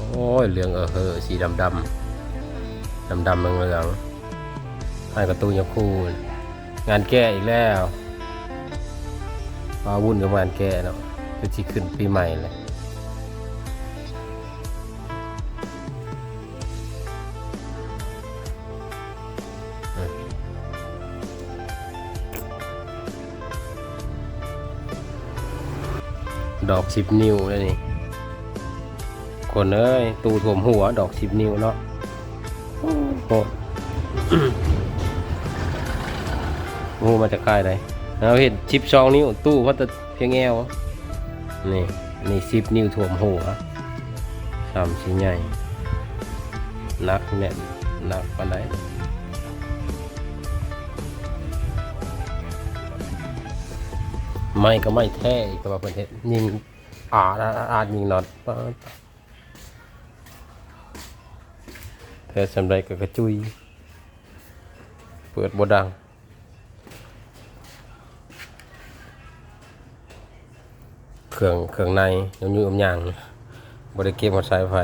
โอ้ยเหลืองสีดำเหลืองให้กระตูนยาคูงานแก้อีกแล้วมาวุ่นกับงานแก้เนาะคือที่ขึ้นปีใหม่เลยดอก10 นิ้วเลยนี่คนเอ้ยตูถ่วมหัวดอก10 นิ้วเนาะโอ้โหงูมาจากใกล้เลยเราเห็น12 นิ้วตู้เพราะแต่เพียงแอวนี่10 นิ้วถ่วมหัวชิ้นใหญ่นักเนี่ยนักปานใดไม่ก็ไม่แท้อีกตัวประเทศยิงอาดยิงน็อตเธอสำไรก็กระจุยเปิดบดังเครื่องในยุ่งๆอย่างบริเกมมาใช้ไฟ